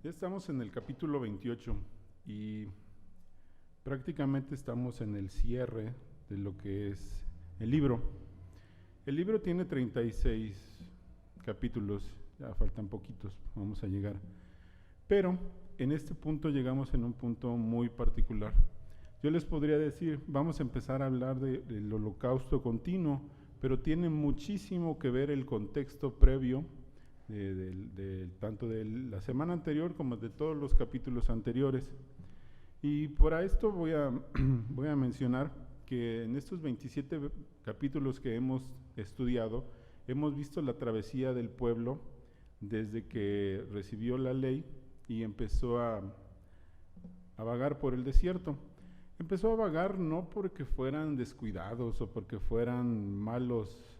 Ya estamos en el capítulo 28 y prácticamente estamos en el cierre de lo que es el libro. El libro tiene 36 capítulos, ya faltan poquitos, vamos a llegar. Pero en este punto llegamos en un punto muy particular. Yo les podría decir, vamos a empezar a hablar del holocausto continuo, pero tiene muchísimo que ver el contexto previo tanto de la semana anterior como de todos los capítulos anteriores. Y para esto voy a mencionar que en estos 27 capítulos que hemos estudiado, hemos visto la travesía del pueblo desde que recibió la ley y empezó a vagar por el desierto. Empezó a vagar no porque fueran descuidados o porque fueran malos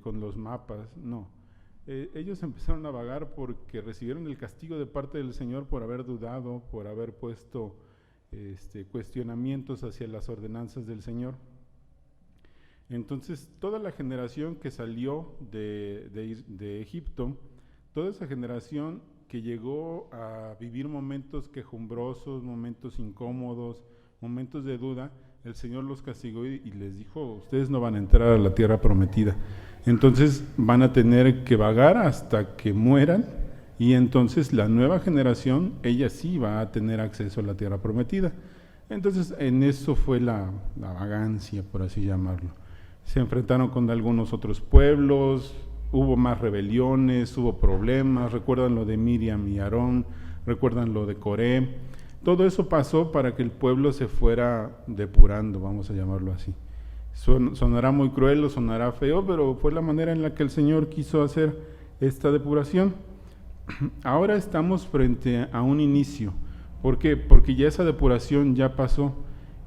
con los mapas, no. Ellos empezaron a vagar porque recibieron el castigo de parte del Señor por haber dudado, por haber puesto cuestionamientos hacia las ordenanzas del Señor. Entonces, toda la generación que salió de Egipto, toda esa generación que llegó a vivir momentos quejumbrosos, momentos incómodos, momentos de duda, el Señor los castigó y les dijo: ustedes no van a entrar a la tierra prometida. Entonces van a tener que vagar hasta que mueran, y entonces la nueva generación, ella sí va a tener acceso a la tierra prometida. Entonces en eso fue la vagancia, por así llamarlo. Se enfrentaron con algunos otros pueblos, hubo más rebeliones, hubo problemas. Recuerdan lo de Miriam y Aarón, recuerdan lo de Coré. Todo eso pasó para que el pueblo se fuera depurando, vamos a llamarlo así. Sonará muy cruel o sonará feo, pero fue la manera en la que el Señor quiso hacer esta depuración. Ahora estamos frente a un inicio. ¿Por qué? Porque ya esa depuración ya pasó,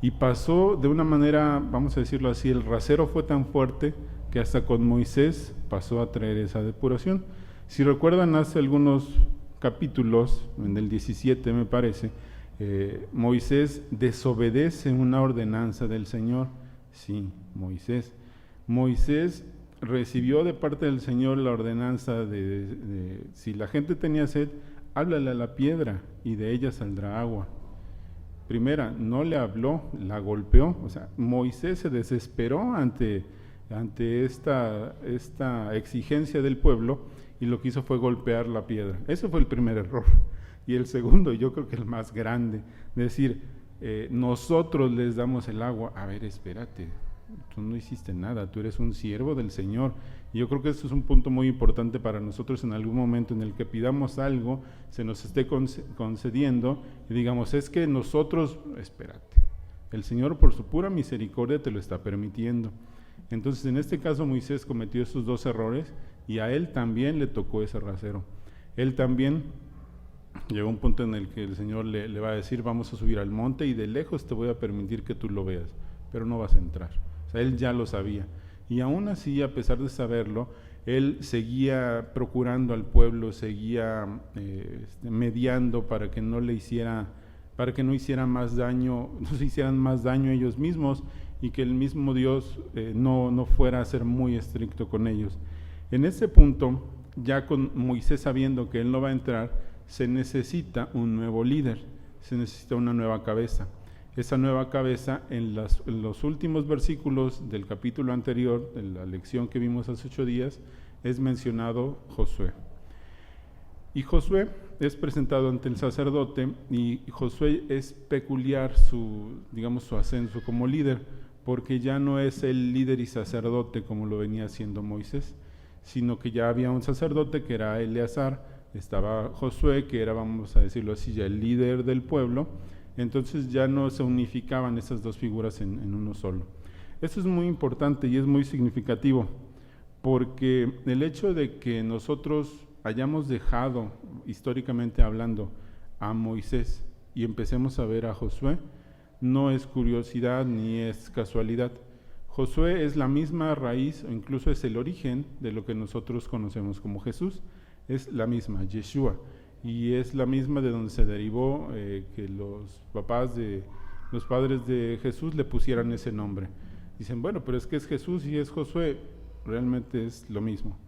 y pasó de una manera, vamos a decirlo así, el rasero fue tan fuerte que hasta con Moisés pasó a traer esa depuración. Si recuerdan, hace algunos capítulos, en el 17 me parece, Moisés desobedece una ordenanza del Señor. Sí, Moisés recibió de parte del Señor la ordenanza de si la gente tenía sed, háblale a la piedra y de ella saldrá agua. Primera, no le habló, la golpeó. O sea, Moisés se desesperó ante esta exigencia del pueblo, y lo que hizo fue golpear la piedra. Ese fue el primer error. Y el segundo, yo creo que el más grande, decir, nosotros les damos el agua. A ver, espérate, tú no hiciste nada, tú eres un siervo del Señor. Y yo creo que esto es un punto muy importante para nosotros en algún momento en el que pidamos algo, se nos esté concediendo y digamos, es que nosotros, espérate, el Señor por su pura misericordia te lo está permitiendo. Entonces en este caso Moisés cometió esos dos errores, y a él también le tocó ese rasero. Él también llegó a un punto en el que el Señor le va a decir: vamos a subir al monte y de lejos te voy a permitir que tú lo veas, pero no vas a entrar. O sea, él ya lo sabía, y aún así, a pesar de saberlo, él seguía procurando al pueblo, seguía mediando para que no hicieran más daño, no se hicieran más daño a ellos mismos, y que el mismo Dios no fuera a ser muy estricto con ellos. En ese punto, ya con Moisés sabiendo que él no va a entrar, se necesita un nuevo líder, se necesita una nueva cabeza. Esa nueva cabeza, en los últimos versículos del capítulo anterior, de la lección que vimos hace 8 días, es mencionado Josué. Y Josué es presentado ante el sacerdote, y Josué es peculiar su ascenso como líder, porque ya no es el líder y sacerdote como lo venía haciendo Moisés, sino que ya había un sacerdote que era Eleazar, estaba Josué, que era, vamos a decirlo así, ya el líder del pueblo. Entonces ya no se unificaban esas dos figuras en uno solo. Esto es muy importante y es muy significativo, porque el hecho de que nosotros hayamos dejado, históricamente hablando, a Moisés y empecemos a ver a Josué, no es curiosidad ni es casualidad. Josué es la misma raíz, o incluso es el origen de lo que nosotros conocemos como Jesús. Es la misma, Yeshua, y es la misma de donde se derivó que los padres de Jesús le pusieran ese nombre. Dicen, bueno, pero es que es Jesús y es Josué. Realmente es lo mismo.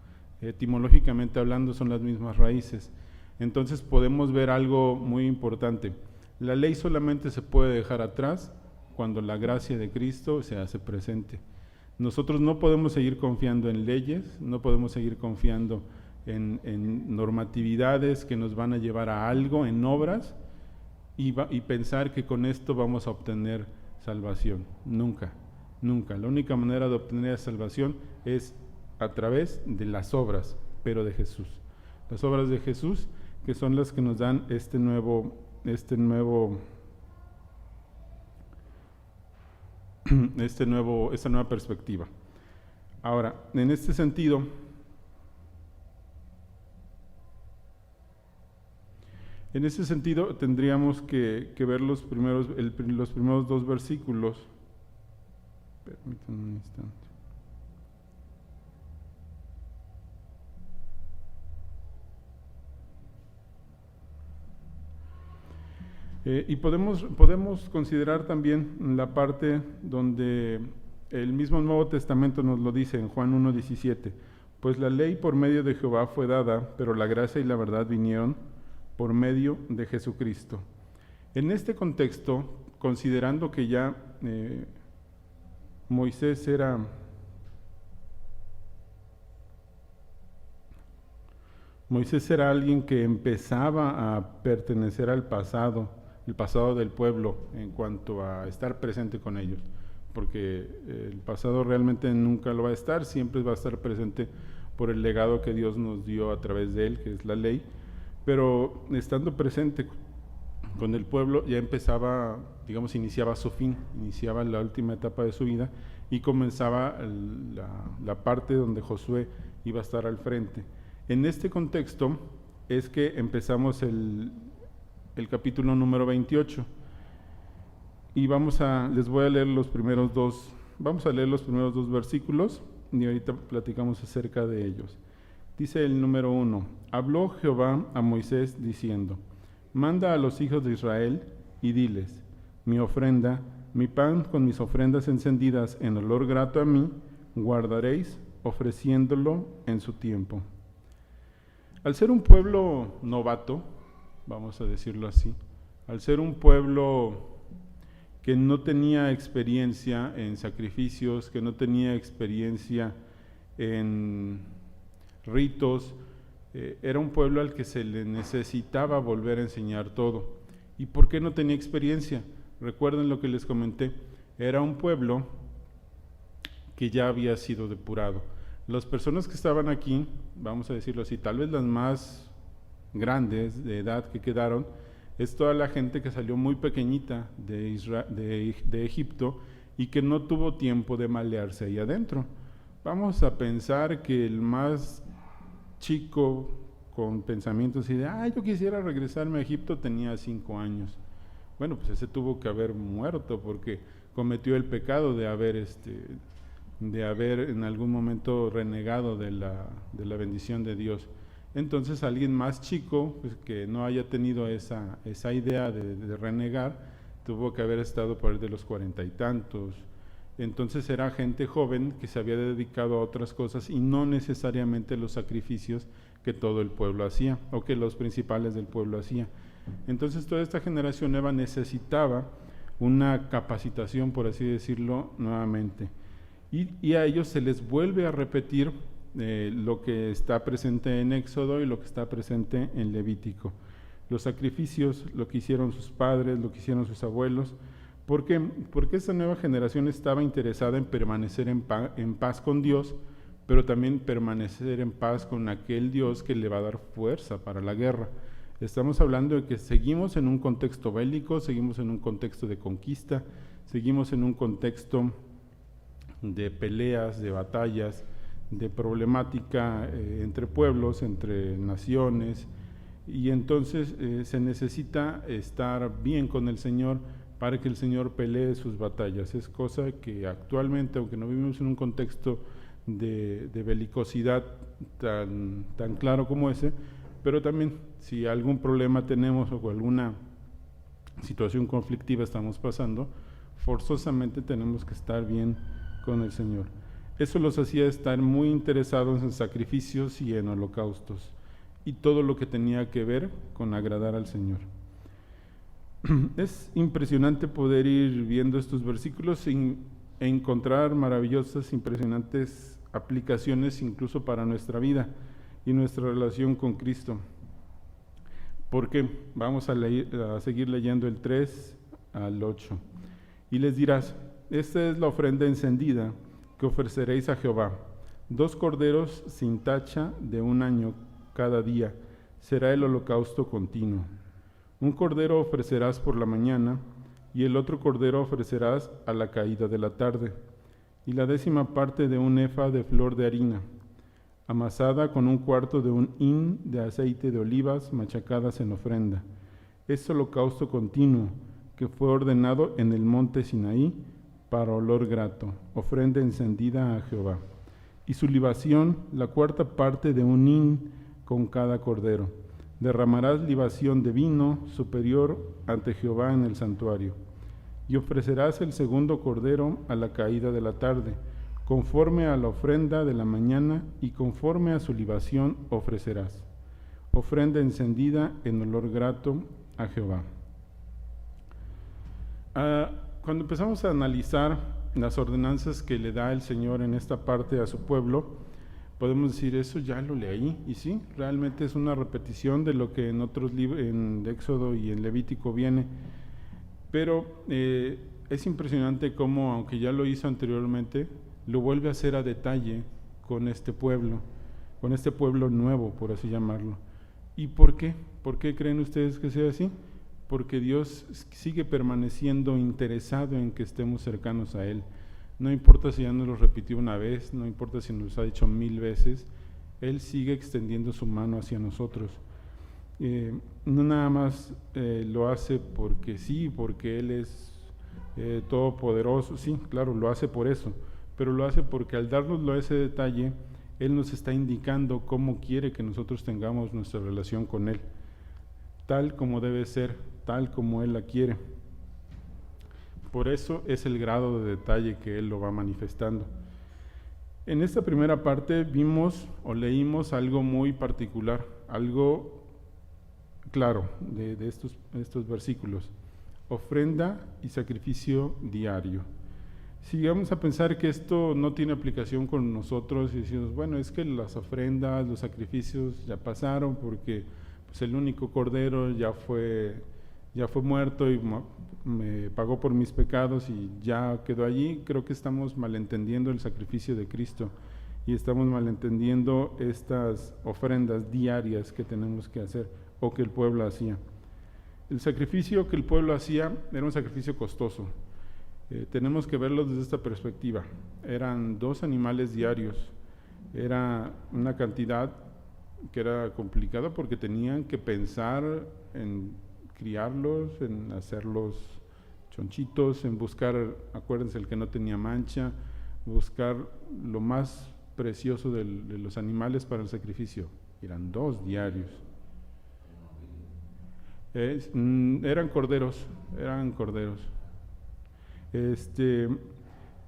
Etimológicamente hablando son las mismas raíces. Entonces podemos ver algo muy importante. La ley solamente se puede dejar atrás cuando la gracia de Cristo se hace presente. Nosotros no podemos seguir confiando en leyes, no podemos seguir confiando en normatividades que nos van a llevar a algo, en obras, y pensar que con esto vamos a obtener salvación. Nunca, nunca. La única manera de obtener salvación es a través de las obras, pero de Jesús. Las obras de Jesús, que son las que nos dan esta nueva perspectiva. Ahora, en este sentido, tendríamos que ver los primeros dos versículos. Permítanme un instante. Y podemos considerar también la parte donde el mismo Nuevo Testamento nos lo dice en Juan 1:17, pues la ley por medio de Jehová fue dada, pero la gracia y la verdad vinieron por medio de Jesucristo. En este contexto, considerando que ya Moisés era alguien que empezaba a pertenecer al pasado, el pasado del pueblo en cuanto a estar presente con ellos, porque el pasado realmente nunca lo va a estar, siempre va a estar presente por el legado que Dios nos dio a través de él, que es la ley, pero estando presente con el pueblo ya empezaba, iniciaba su fin, iniciaba la última etapa de su vida y comenzaba la parte donde Josué iba a estar al frente. En este contexto es que empezamos el capítulo número 28 y les voy a leer los primeros dos versículos y ahorita platicamos acerca de ellos. Dice el número 1, habló Jehová a Moisés diciendo, manda a los hijos de Israel y diles, mi ofrenda, mi pan con mis ofrendas encendidas en olor grato a mí, guardaréis ofreciéndolo en su tiempo. Al ser un pueblo novato, vamos a decirlo así, al ser un pueblo que no tenía experiencia en sacrificios, que no tenía experiencia en ritos, era un pueblo al que se le necesitaba volver a enseñar todo. ¿Y por qué no tenía experiencia? Recuerden lo que les comenté, era un pueblo que ya había sido depurado. Las personas que estaban aquí, vamos a decirlo así, tal vez las más grandes de edad que quedaron, es toda la gente que salió muy pequeñita de Egipto y que no tuvo tiempo de malearse ahí adentro. Vamos a pensar que el más chico con pensamientos así de, yo quisiera regresarme a Egipto, tenía 5 años. Bueno, pues ese tuvo que haber muerto porque cometió el pecado de haber en algún momento renegado de la bendición de Dios. Entonces alguien más chico, pues, que no haya tenido esa idea de renegar, tuvo que haber estado por ahí de los 40 y tantos. Entonces era gente joven que se había dedicado a otras cosas y no necesariamente los sacrificios que todo el pueblo hacía o que los principales del pueblo hacían. Entonces toda esta generación nueva necesitaba una capacitación, por así decirlo, nuevamente. Y a ellos se les vuelve a repetir lo que está presente en Éxodo y lo que está presente en Levítico. Los sacrificios, lo que hicieron sus padres, lo que hicieron sus abuelos. ¿Por qué? Porque esta nueva generación estaba interesada en permanecer en paz con Dios, pero también permanecer en paz con aquel Dios que le va a dar fuerza para la guerra. Estamos hablando de que seguimos en un contexto bélico, seguimos en un contexto de conquista, seguimos en un contexto de peleas, de batallas, de problemática entre pueblos, entre naciones, y entonces se necesita estar bien con el Señor para que el Señor pelee sus batallas. Es cosa que actualmente, aunque no vivimos en un contexto de belicosidad tan claro como ese, pero también si algún problema tenemos o alguna situación conflictiva estamos pasando, forzosamente tenemos que estar bien con el Señor. Eso los hacía estar muy interesados en sacrificios y en holocaustos. y todo lo que tenía que ver con agradar al Señor. Es impresionante poder ir viendo estos versículos e encontrar maravillosas, impresionantes aplicaciones incluso para nuestra vida y nuestra relación con Cristo. Porque vamos a seguir leyendo el 3 al 8. Y les dirás: esta es la ofrenda encendida que ofreceréis a Jehová. 2 corderos sin tacha de 1 año cada día será el holocausto continuo. 1 cordero ofrecerás por la mañana, y el otro cordero ofrecerás a la caída de la tarde, y la 10ª parte de 1 efa de flor de harina, amasada con 1/4 de 1 hin de aceite de olivas machacadas en ofrenda. Es holocausto continuo, que fue ordenado en el monte Sinaí para olor grato, ofrenda encendida a Jehová. Y su libación, la 4ª parte de 1 hin con cada cordero. Derramarás libación de vino superior ante Jehová en el santuario. Y ofrecerás el 2º cordero a la caída de la tarde, conforme a la ofrenda de la mañana, y conforme a su libación ofrecerás. Ofrenda encendida en olor grato a Jehová. Cuando empezamos a analizar las ordenanzas que le da el Señor en esta parte a su pueblo, podemos decir: eso ya lo leí, y sí, realmente es una repetición de lo que en otros libros, en Éxodo y en Levítico viene, pero es impresionante cómo, aunque ya lo hizo anteriormente, lo vuelve a hacer a detalle con este pueblo nuevo, por así llamarlo. ¿Y por qué? ¿Por qué creen ustedes que sea así? Porque Dios sigue permaneciendo interesado en que estemos cercanos a Él. No importa si ya nos lo repitió una vez, no importa si nos lo ha dicho 1000 veces, Él sigue extendiendo su mano hacia nosotros. No nada más lo hace porque sí, porque Él es todopoderoso, sí, claro, lo hace por eso, pero lo hace porque al dárnoslo ese detalle, Él nos está indicando cómo quiere que nosotros tengamos nuestra relación con Él, tal como debe ser, tal como Él la quiere. Por eso es el grado de detalle que Él lo va manifestando. En esta primera parte vimos o leímos algo muy particular, algo claro de estos versículos: ofrenda y sacrificio diario. Si vamos a pensar que esto no tiene aplicación con nosotros y decimos: bueno, es que las ofrendas, los sacrificios ya pasaron porque pues el único cordero ya fue muerto y me pagó por mis pecados y ya quedó allí, creo que estamos malentendiendo el sacrificio de Cristo y estamos malentendiendo estas ofrendas diarias que tenemos que hacer o que el pueblo hacía. El sacrificio que el pueblo hacía era un sacrificio costoso. Tenemos que verlo desde esta perspectiva. Eran 2 animales diarios, era una cantidad que era complicada porque tenían que pensar en criarlos, en hacerlos chonchitos, en buscar, acuérdense, el que no tenía mancha, buscar lo más precioso de los animales para el sacrificio. Eran 2 diarios. Eran corderos.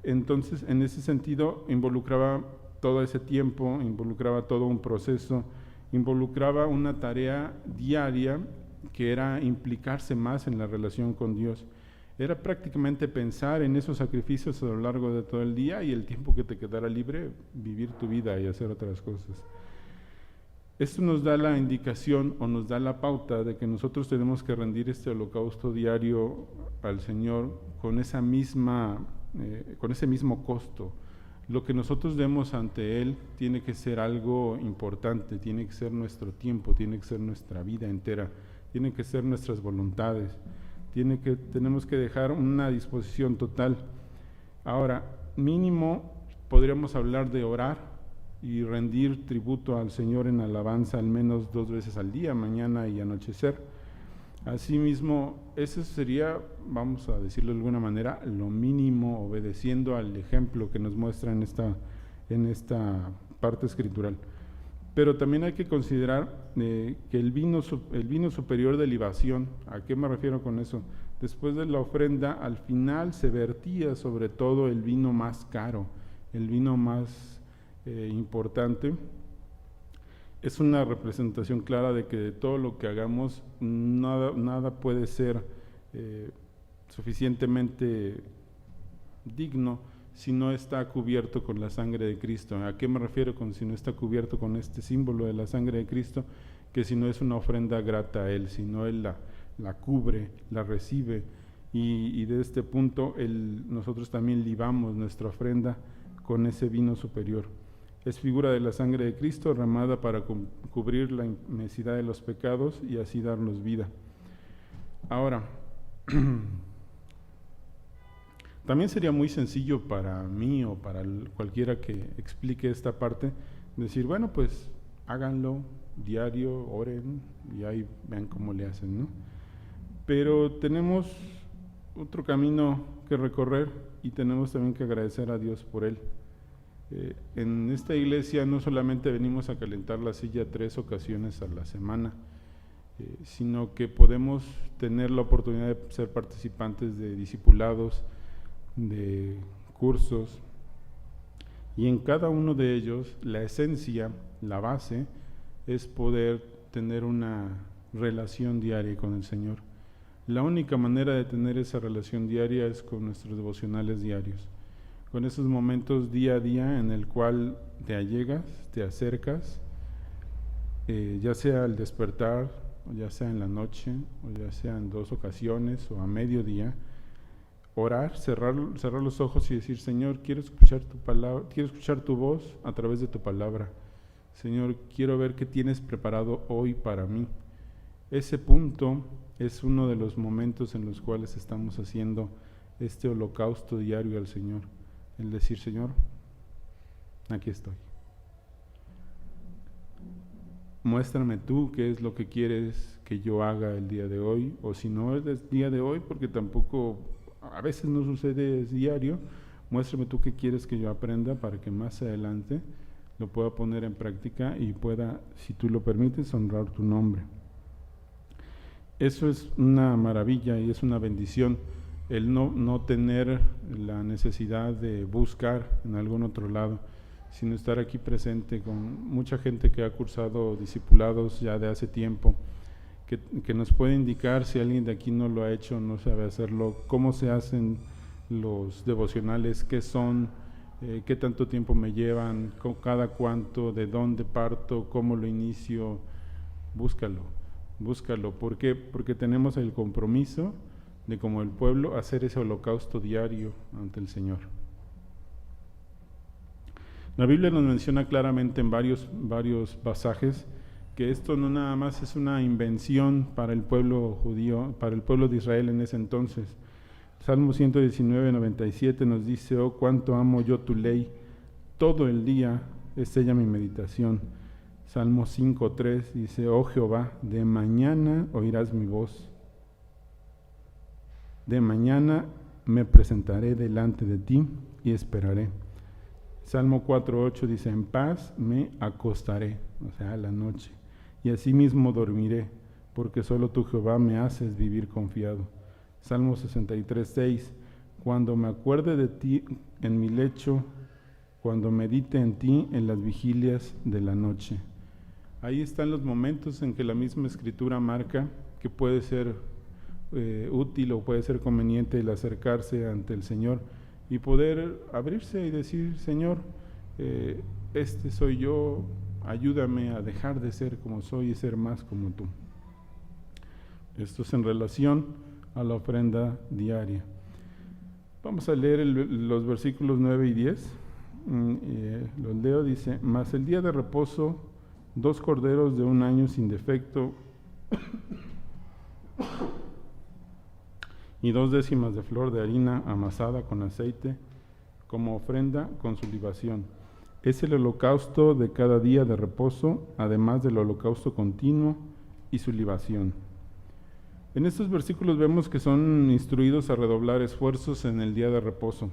Entonces, en ese sentido, involucraba todo ese tiempo, involucraba todo un proceso, involucraba una tarea diaria que era implicarse más en la relación con Dios. Era prácticamente pensar en esos sacrificios a lo largo de todo el día y el tiempo que te quedara libre, vivir tu vida y hacer otras cosas. Esto nos da la indicación o nos da la pauta de que nosotros tenemos que rendir este holocausto diario al Señor con ese mismo costo. Lo que nosotros demos ante Él tiene que ser algo importante, tiene que ser nuestro tiempo, tiene que ser nuestra vida entera, tienen que ser nuestras voluntades, tenemos que dejar una disposición total. Ahora, mínimo podríamos hablar de orar y rendir tributo al Señor en alabanza al menos 2 veces al día, mañana y anochecer. Asimismo, eso sería, vamos a decirlo de alguna manera, lo mínimo, obedeciendo al ejemplo que nos muestra en esta parte escritural. Pero también hay que considerar que el vino superior de libación, ¿a qué me refiero con eso? Después de la ofrenda, al final se vertía sobre todo el vino más caro, el vino más importante, es una representación clara de que de todo lo que hagamos, nada puede ser suficientemente digno si no está cubierto con la sangre de Cristo. ¿A qué me refiero con si no está cubierto con este símbolo de la sangre de Cristo? Que si no es una ofrenda grata a Él, si no Él la cubre, la recibe, y de este punto nosotros también libamos nuestra ofrenda con ese vino superior. Es figura de la sangre de Cristo derramada para cubrir la inmensidad de los pecados y así darnos vida. Ahora, también sería muy sencillo para mí o para cualquiera que explique esta parte, decir, bueno, pues háganlo diario, oren y ahí vean cómo le hacen, ¿no? Pero tenemos otro camino que recorrer y tenemos también que agradecer a Dios por él. En esta iglesia no solamente venimos a calentar la silla 3 ocasiones a la semana, sino que podemos tener la oportunidad de ser participantes de discipulados, de cursos, y en cada uno de ellos la esencia, la base, es poder tener una relación diaria con el Señor. La única manera de tener esa relación diaria es con nuestros devocionales diarios, con esos momentos día a día en el cual te allegas, te acercas, ya sea al despertar, o ya sea en la noche, o ya sea en 2 ocasiones, o a mediodía, orar, cerrar los ojos y decir, Señor, quiero escuchar tu palabra, quiero escuchar tu voz a través de tu palabra. Señor, quiero ver qué tienes preparado hoy para mí. Ese punto es uno de los momentos en los cuales estamos haciendo este holocausto diario al Señor. El decir, Señor, aquí estoy. Muéstrame tú qué es lo que quieres que yo haga el día de hoy, o si no es el día de hoy, porque tampoco, a veces no sucede diario, muéstrame tú qué quieres que yo aprenda para que más adelante lo pueda poner en práctica y pueda, si tú lo permites, honrar tu nombre. Eso es una maravilla y es una bendición, el no tener la necesidad de buscar en algún otro lado, sino estar aquí presente con mucha gente que ha cursado discipulados ya de hace tiempo, que nos puede indicar si alguien de aquí no lo ha hecho, no sabe hacerlo, cómo se hacen los devocionales, qué son, qué tanto tiempo me llevan, cada cuánto, de dónde parto, cómo lo inicio. Búscalo. ¿Por qué? Porque tenemos el compromiso de, como el pueblo, hacer ese holocausto diario ante el Señor. La Biblia nos menciona claramente en varios pasajes que esto no nada más es una invención para el pueblo judío, para el pueblo de Israel en ese entonces. Salmo 119, 97 nos dice, oh, cuánto amo yo tu ley, todo el día es ella mi meditación. Salmo 5:3 dice, oh Jehová, de mañana oirás mi voz. De mañana me presentaré delante de ti y esperaré. Salmo 4:8 dice, en paz me acostaré, o sea, a la noche, y asimismo dormiré, porque solo tú, Jehová, me haces vivir confiado. Salmo 63:6, cuando me acuerde de ti en mi lecho, cuando medite en ti en las vigilias de la noche. Ahí están los momentos en que la misma Escritura marca que puede ser útil o puede ser conveniente el acercarse ante el Señor y poder abrirse y decir, Señor, este soy yo, ayúdame a dejar de ser como soy y ser más como tú. Esto es en relación a la ofrenda diaria. Vamos a leer los versículos 9 y 10. Los leo, dice, mas el día de reposo, 2 corderos de 1 año sin defecto y 2 décimas de flor de harina amasada con aceite, como ofrenda con su libación. Es el holocausto de cada día de reposo, además del holocausto continuo y su libación. En estos versículos vemos que son instruidos a redoblar esfuerzos en el día de reposo.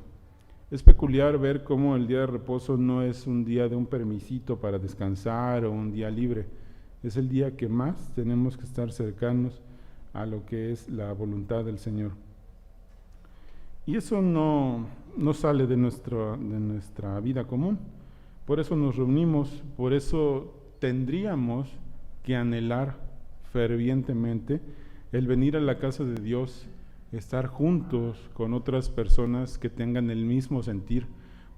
Es peculiar ver cómo el día de reposo no es un día de un permisito para descansar o un día libre. Es el día que más tenemos que estar cercanos a lo que es la voluntad del Señor. Y eso no sale de nuestra vida común. Por eso nos reunimos, por eso tendríamos que anhelar fervientemente el venir a la casa de Dios, estar juntos con otras personas que tengan el mismo sentir.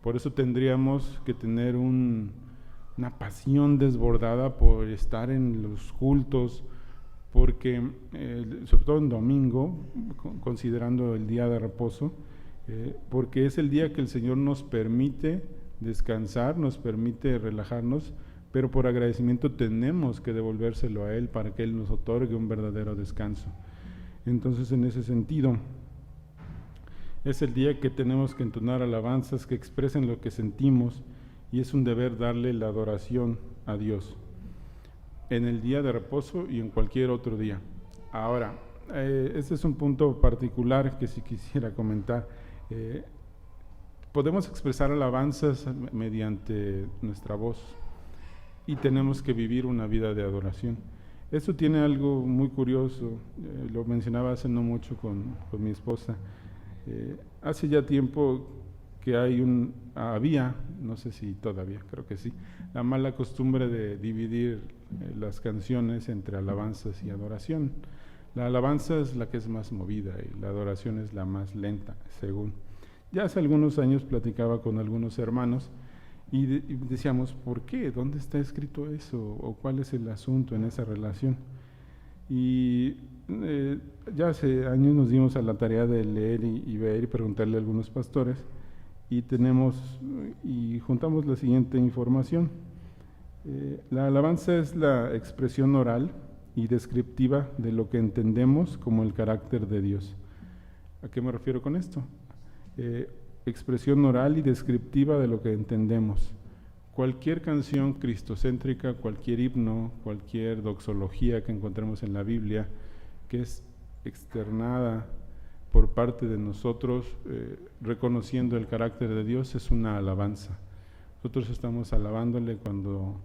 Por eso tendríamos que tener una pasión desbordada por estar en los cultos, porque sobre todo en domingo, considerando el día de reposo, porque es el día que el Señor nos permite descansar, nos permite relajarnos, pero por agradecimiento tenemos que devolvérselo a Él para que Él nos otorgue un verdadero descanso. Entonces, en ese sentido, es el día que tenemos que entonar alabanzas que expresen lo que sentimos, y es un deber darle la adoración a Dios en el día de reposo y en cualquier otro día. Ahora, este es un punto particular que sí quisiera comentar. Podemos expresar alabanzas mediante nuestra voz y tenemos que vivir una vida de adoración. Esto tiene algo muy curioso, lo mencionaba hace no mucho con mi esposa. Hace ya tiempo que había, no sé si todavía, creo que sí, la mala costumbre de dividir las canciones entre alabanzas y adoración. La alabanza es la que es más movida y la adoración es la más lenta, según. Ya hace algunos años platicaba con algunos hermanos y decíamos, ¿por qué? ¿Dónde está escrito eso? ¿O cuál es el asunto en esa relación? Y ya hace años nos dimos a la tarea de leer y ver y preguntarle a algunos pastores, y juntamos la siguiente información. La alabanza es la expresión oral y descriptiva de lo que entendemos como el carácter de Dios. ¿A qué me refiero con esto? Expresión oral y descriptiva de lo que entendemos. Cualquier canción cristocéntrica, cualquier himno, cualquier doxología que encontremos en la Biblia, que es externada por parte de nosotros, reconociendo el carácter de Dios, es una alabanza. Nosotros estamos alabándole cuando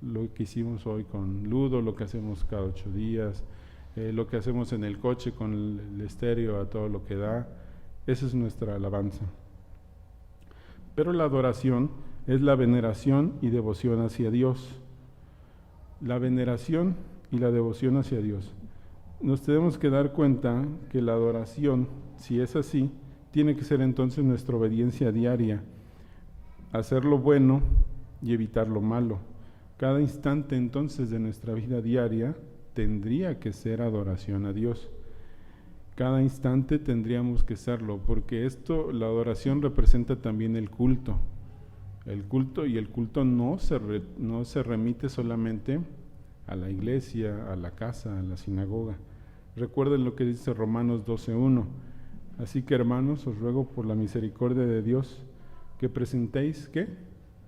lo que hicimos hoy con Ludo, lo que hacemos cada 8 días, lo que hacemos en el coche con el estéreo a todo lo que da, esa es nuestra alabanza. Pero la adoración es la veneración y devoción hacia Dios. La veneración y la devoción hacia Dios. Nos tenemos que dar cuenta que la adoración, si es así, tiene que ser entonces nuestra obediencia diaria, hacer lo bueno y evitar lo malo. Cada instante entonces de nuestra vida diaria tendría que ser adoración a Dios. Cada instante tendríamos que serlo, porque la adoración representa también el culto. El culto no se remite solamente a la iglesia, a la casa, a la sinagoga. Recuerden lo que dice Romanos 12:1. Así que, hermanos, os ruego por la misericordia de Dios que presentéis, ¿qué?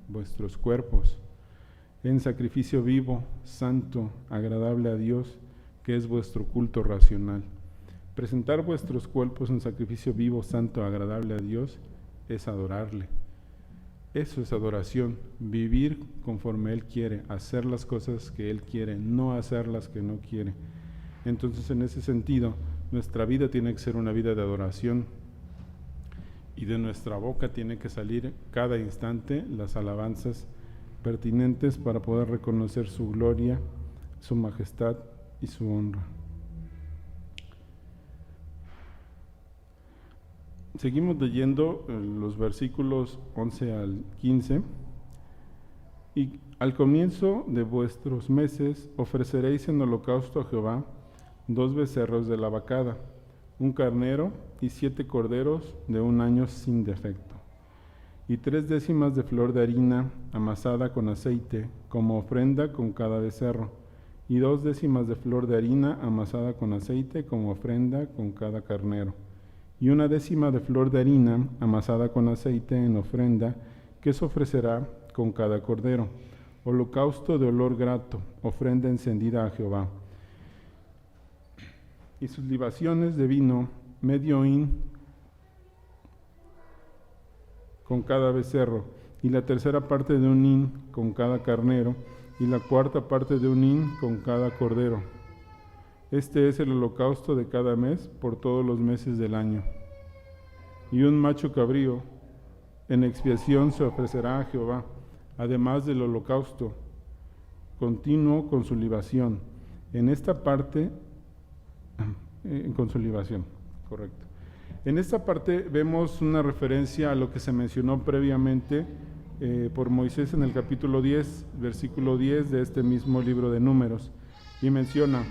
Vuestros cuerpos en sacrificio vivo, santo, agradable a Dios, que es vuestro culto racional. Presentar vuestros cuerpos en sacrificio vivo, santo, agradable a Dios, es adorarle. Eso es adoración, vivir conforme Él quiere, hacer las cosas que Él quiere, no hacer las que no quiere. Entonces, en ese sentido, nuestra vida tiene que ser una vida de adoración y de nuestra boca tiene que salir cada instante las alabanzas pertinentes para poder reconocer su gloria, su majestad y su honra. Seguimos leyendo los versículos 11 al 15. Y al comienzo de vuestros meses ofreceréis en holocausto a Jehová 2 becerros de la vacada, un carnero y 7 corderos de 1 año sin defecto, y 3 décimas de flor de harina amasada con aceite como ofrenda con cada becerro, y 2 décimas de flor de harina amasada con aceite como ofrenda con cada carnero, y 1 décima de flor de harina amasada con aceite en ofrenda que se ofrecerá con cada cordero, holocausto de olor grato, ofrenda encendida a Jehová. Y sus libaciones de vino, medio hin con cada becerro, y la tercera parte de 1 hin con cada carnero, y la cuarta parte de 1 hin con cada cordero. Este es el holocausto de cada mes por todos los meses del año. Y un macho cabrío en expiación se ofrecerá a Jehová, además del holocausto, continuo con su libación. En esta parte, con su libación, correcto. En esta parte vemos una referencia a lo que se mencionó previamente por Moisés en el capítulo 10, versículo 10 de este mismo libro de Números, y menciona: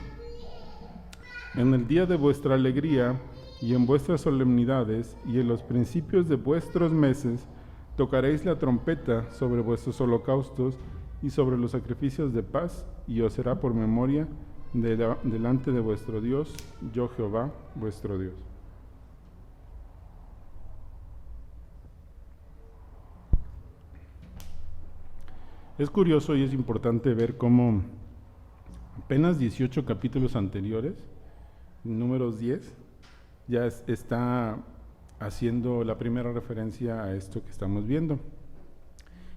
en el día de vuestra alegría y en vuestras solemnidades y en los principios de vuestros meses tocaréis la trompeta sobre vuestros holocaustos y sobre los sacrificios de paz, y os será por memoria delante de vuestro Dios, yo Jehová, vuestro Dios. Es curioso y es importante ver cómo apenas 18 capítulos anteriores, Números 10, ya está haciendo la primera referencia a esto que estamos viendo.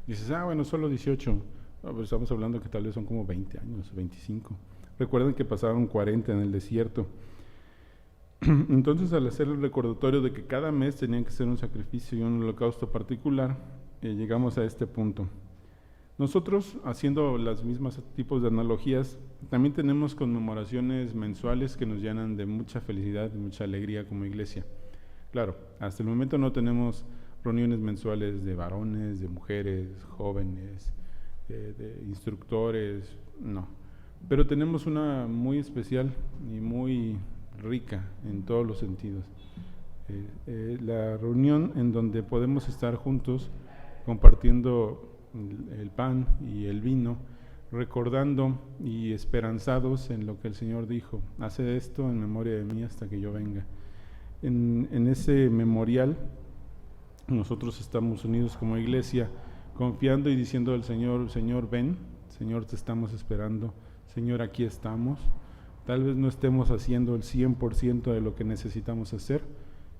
Dices, bueno, solo 18. No, pero estamos hablando que tal vez son como 20 años, 25. Recuerden que pasaron 40 en el desierto. Entonces, al hacer el recordatorio de que cada mes tenían que ser un sacrificio y un holocausto particular, llegamos a este punto. Nosotros, haciendo las mismas tipos de analogías, también tenemos conmemoraciones mensuales que nos llenan de mucha felicidad, de mucha alegría como iglesia. Claro, hasta el momento no tenemos reuniones mensuales de varones, de mujeres, jóvenes, de instructores, no. Pero tenemos una muy especial y muy rica en todos los sentidos. La reunión en donde podemos estar juntos compartiendo el pan y el vino, recordando y esperanzados en lo que el Señor dijo: haced esto en memoria de mí hasta que yo venga. En ese memorial nosotros estamos unidos como iglesia, confiando y diciendo al Señor: Señor, ven, Señor, te estamos esperando, Señor, aquí estamos. Tal vez no estemos haciendo el 100% de lo que necesitamos hacer,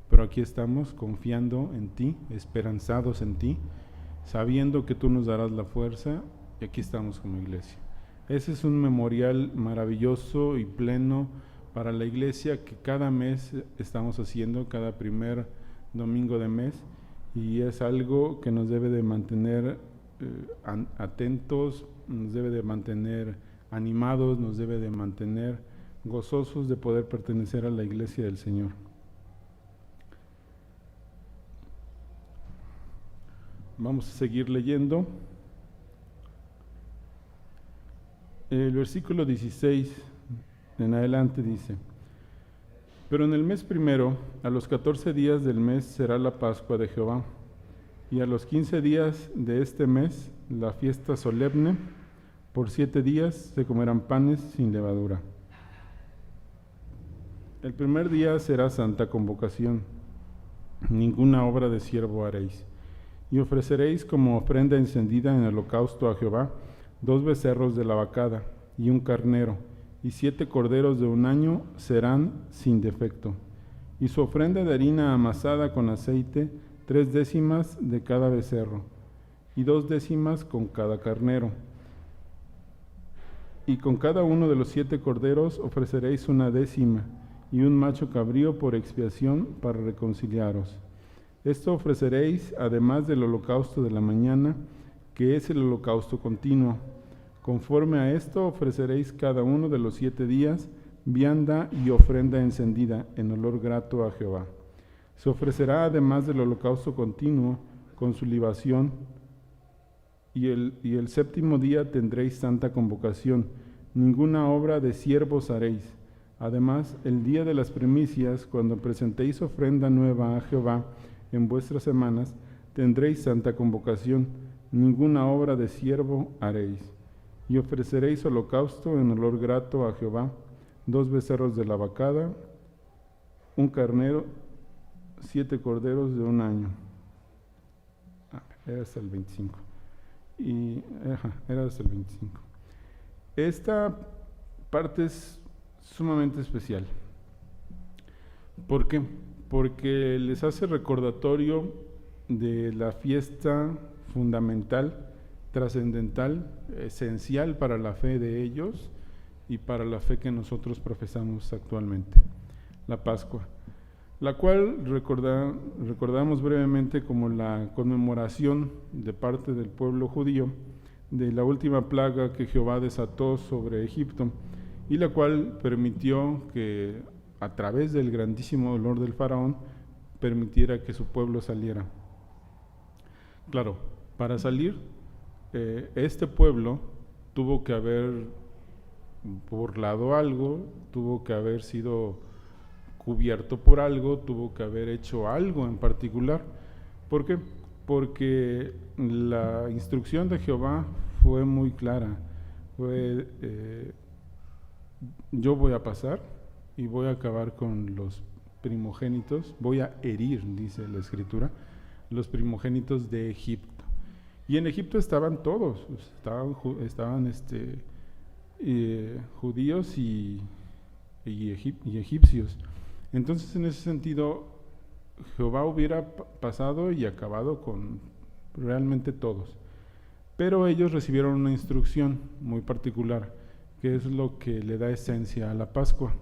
pero aquí estamos confiando en ti, esperanzados en ti, sabiendo que tú nos darás la fuerza, y aquí estamos como iglesia. Ese es un memorial maravilloso y pleno para la iglesia que cada mes estamos haciendo, cada primer domingo de mes, y es algo que nos debe de mantener atentos, nos debe de mantener animados, nos debe de mantener gozosos de poder pertenecer a la iglesia del Señor. Vamos a seguir leyendo. El versículo 16 en adelante dice: pero en el mes primero, a los 14 días del mes, será la Pascua de Jehová, y a los 15 días de este mes, la fiesta solemne. Por 7 días se comerán panes sin levadura. El primer día será santa convocación, ninguna obra de siervo haréis. Y ofreceréis como ofrenda encendida en el holocausto a Jehová 2 becerros de la vacada y un carnero, y 7 corderos de 1 año serán sin defecto. Y su ofrenda de harina amasada con aceite, 3 décimas de cada becerro, y 2 décimas con cada carnero. Y con cada uno de los 7 corderos ofreceréis 1 décima, y un macho cabrío por expiación para reconciliaros. Esto ofreceréis además del holocausto de la mañana, que es el holocausto continuo. Conforme a esto ofreceréis cada uno de los 7 días vianda y ofrenda encendida en olor grato a Jehová. Se ofrecerá además del holocausto continuo con su libación, y el séptimo día tendréis santa convocación. Ninguna obra de siervos haréis. Además, el día de las primicias, cuando presentéis ofrenda nueva a Jehová en vuestras semanas, tendréis santa convocación. Ninguna obra de siervo haréis. Y ofreceréis holocausto en olor grato a Jehová, 2 becerros de la vacada, un carnero, 7 corderos de 1 año. Era hasta el 25. Era hasta el 25. Esta parte es sumamente especial. ¿Por qué? Porque les hace recordatorio de la fiesta fundamental, trascendental, esencial para la fe de ellos y para la fe que nosotros profesamos actualmente, la Pascua, la cual recordamos brevemente como la conmemoración de parte del pueblo judío de la última plaga que Jehová desató sobre Egipto, y la cual permitió que a través del grandísimo dolor del faraón permitiera que su pueblo saliera. Claro, para salir, este pueblo tuvo que haber burlado algo, tuvo que haber sido cubierto por algo, tuvo que haber hecho algo en particular. ¿Por qué? Porque la instrucción de Jehová fue muy clara. Fue, yo voy a pasar y voy a acabar con los primogénitos, voy a herir, dice la Escritura, los primogénitos de Egipto. Y en Egipto estaban todos, estaban judíos y egipcios. Entonces, en ese sentido, Jehová hubiera pasado y acabado con realmente todos. Pero ellos recibieron una instrucción muy particular, que es lo que le da esencia a la Pascua.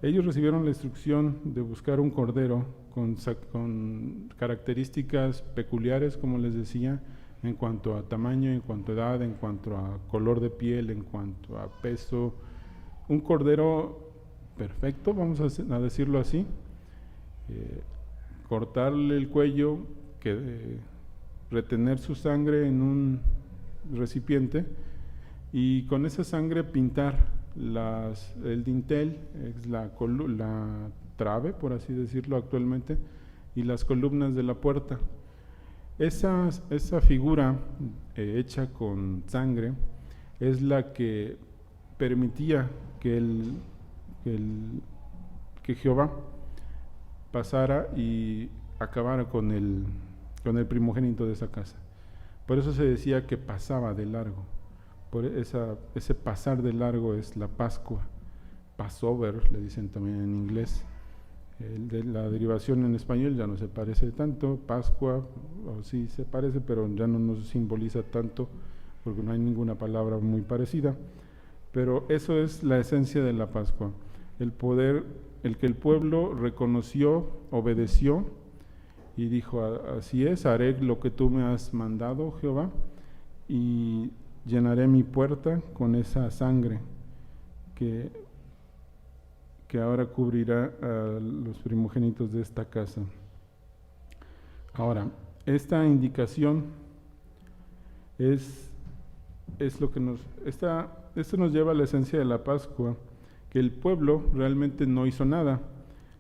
Ellos recibieron la instrucción de buscar un cordero con características peculiares, como les decía, en cuanto a tamaño, en cuanto a edad, en cuanto a color de piel, en cuanto a peso. Un cordero perfecto, vamos a decirlo así. Cortarle el cuello, retener su sangre en un recipiente y con esa sangre pintar el dintel, es la trave, por así decirlo actualmente, y las columnas de la puerta. Esa figura hecha con sangre es la que permitía que Jehová pasara y acabara con el primogénito de esa casa. Por eso se decía que pasaba de largo. Por ese pasar de largo es la Pascua. Passover, le dicen también en inglés. La derivación en español ya no se parece tanto. Pascua, o sí se parece, pero ya no nos simboliza tanto porque no hay ninguna palabra muy parecida. Pero eso es la esencia de la Pascua. El que el pueblo reconoció, obedeció y dijo: así es, haré lo que tú me has mandado, Jehová, y llenaré mi puerta con esa sangre que ahora cubrirá a los primogénitos de esta casa. Ahora, esta indicación es lo que esto nos lleva a la esencia de la Pascua, que el pueblo realmente no hizo nada,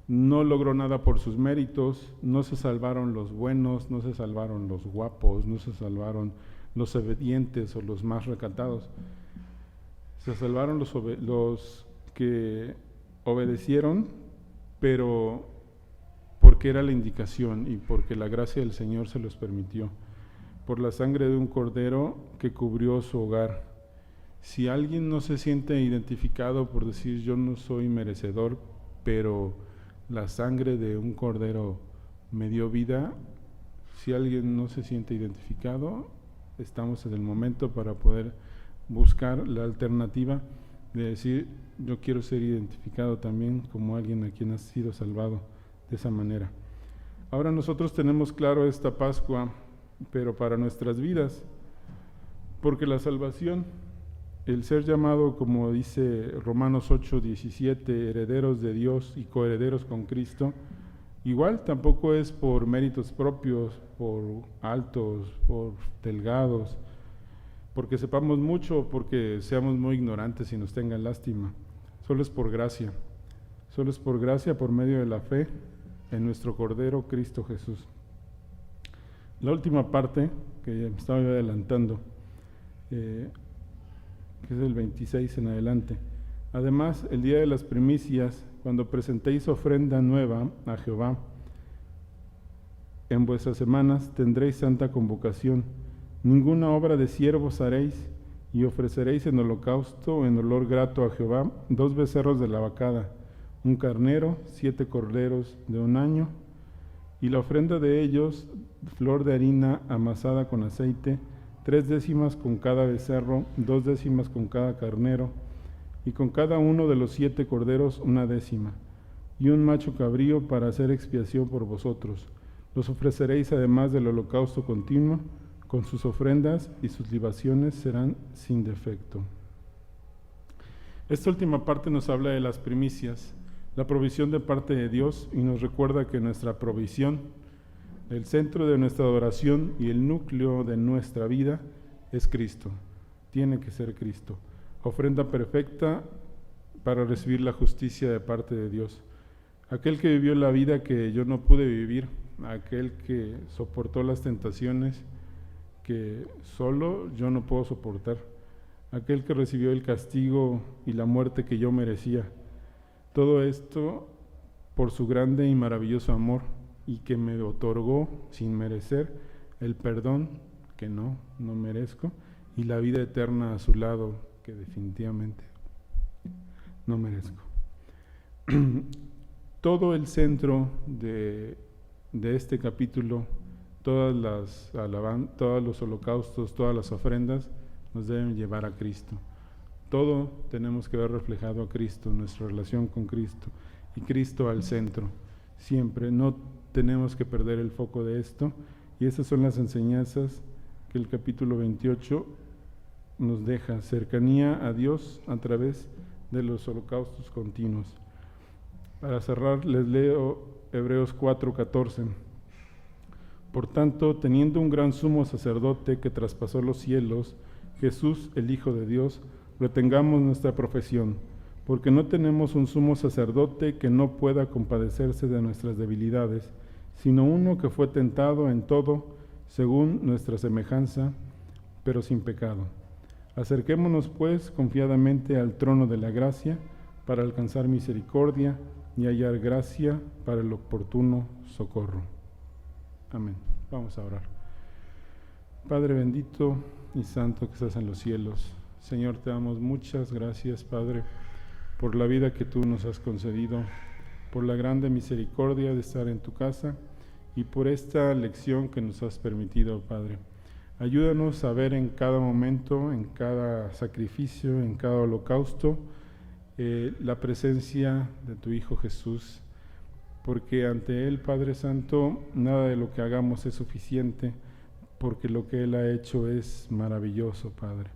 no logró nada por sus méritos, no se salvaron los buenos, no se salvaron los guapos, no se salvaron los obedientes o los más recatados. Se salvaron los que obedecieron, pero porque era la indicación y porque la gracia del Señor se los permitió, por la sangre de un cordero que cubrió su hogar. Si alguien no se siente identificado por decir yo no soy merecedor, pero la sangre de un cordero me dio vida, si alguien no se siente identificado, estamos en el momento para poder buscar la alternativa de decir yo quiero ser identificado también como alguien a quien ha sido salvado de esa manera. Ahora nosotros tenemos claro esta Pascua, pero para nuestras vidas, porque la salvación, el ser llamado, como dice Romanos 8:17, herederos de Dios y coherederos con Cristo, igual tampoco es por méritos propios, por altos, por delgados, porque sepamos mucho o porque seamos muy ignorantes y nos tengan lástima. Solo es por gracia. Solo es por gracia, por medio de la fe en nuestro Cordero Cristo Jesús. La última parte, que ya me estaba adelantando, que es el 26 en adelante. Además, el día de las primicias, cuando presentéis ofrenda nueva a Jehová, en vuestras semanas tendréis santa convocación. Ninguna obra de siervos haréis, y ofreceréis en holocausto o en olor grato a Jehová 2 becerros de la vacada, un carnero, 7 corderos de un año, y la ofrenda de ellos, flor de harina amasada con aceite, 3 décimas con cada becerro, 2 décimas con cada carnero, y con cada uno de los 7 corderos 1 décima, y un macho cabrío para hacer expiación por vosotros. Los ofreceréis además del holocausto continuo, con sus ofrendas y sus libaciones serán sin defecto. Esta última parte nos habla de las primicias, la provisión de parte de Dios, y nos recuerda que nuestra provisión, el centro de nuestra adoración y el núcleo de nuestra vida es Cristo. Tiene que ser Cristo. Ofrenda perfecta para recibir la justicia de parte de Dios. Aquel que vivió la vida que yo no pude vivir, aquel que soportó las tentaciones que solo yo no puedo soportar, aquel que recibió el castigo y la muerte que yo merecía. Todo esto por su grande y maravilloso amor, y que me otorgó sin merecer el perdón que no merezco, y la vida eterna a su lado que definitivamente no merezco. Todo el centro de este capítulo, todos los holocaustos, todas las ofrendas nos deben llevar a Cristo. Todo tenemos que ver reflejado a Cristo, nuestra relación con Cristo, y Cristo al centro, siempre. No tenemos que perder el foco de esto, y estas son las enseñanzas que el capítulo 28 nos deja: cercanía a Dios a través de los holocaustos continuos. Para cerrar, les leo Hebreos 4:14. Por tanto, teniendo un gran sumo sacerdote que traspasó los cielos, Jesús, el Hijo de Dios, retengamos nuestra profesión, porque no tenemos un sumo sacerdote que no pueda compadecerse de nuestras debilidades, sino uno que fue tentado en todo, según nuestra semejanza, pero sin pecado. Acerquémonos, pues, confiadamente al trono de la gracia, para alcanzar misericordia y hallar gracia para el oportuno socorro. Amén. Vamos a orar. Padre bendito y santo que estás en los cielos, Señor, te damos muchas gracias, Padre, por la vida que tú nos has concedido, por la grande misericordia de estar en tu casa y por esta lección que nos has permitido, Padre. Ayúdanos a ver en cada momento, en cada sacrificio, en cada holocausto, la presencia de tu Hijo Jesús, porque ante Él, Padre Santo, nada de lo que hagamos es suficiente, porque lo que Él ha hecho es maravilloso, Padre.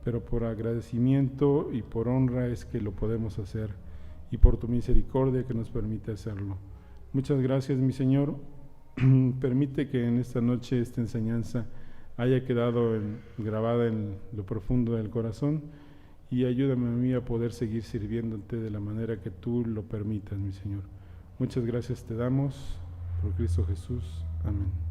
Pero por agradecimiento y por honra es que lo podemos hacer, y por tu misericordia que nos permite hacerlo. Muchas gracias, mi Señor. Permite que en esta noche esta enseñanza haya quedado grabada en lo profundo del corazón, y ayúdame a mí a poder seguir sirviéndote de la manera que tú lo permitas, mi Señor. Muchas gracias te damos por Cristo Jesús. Amén.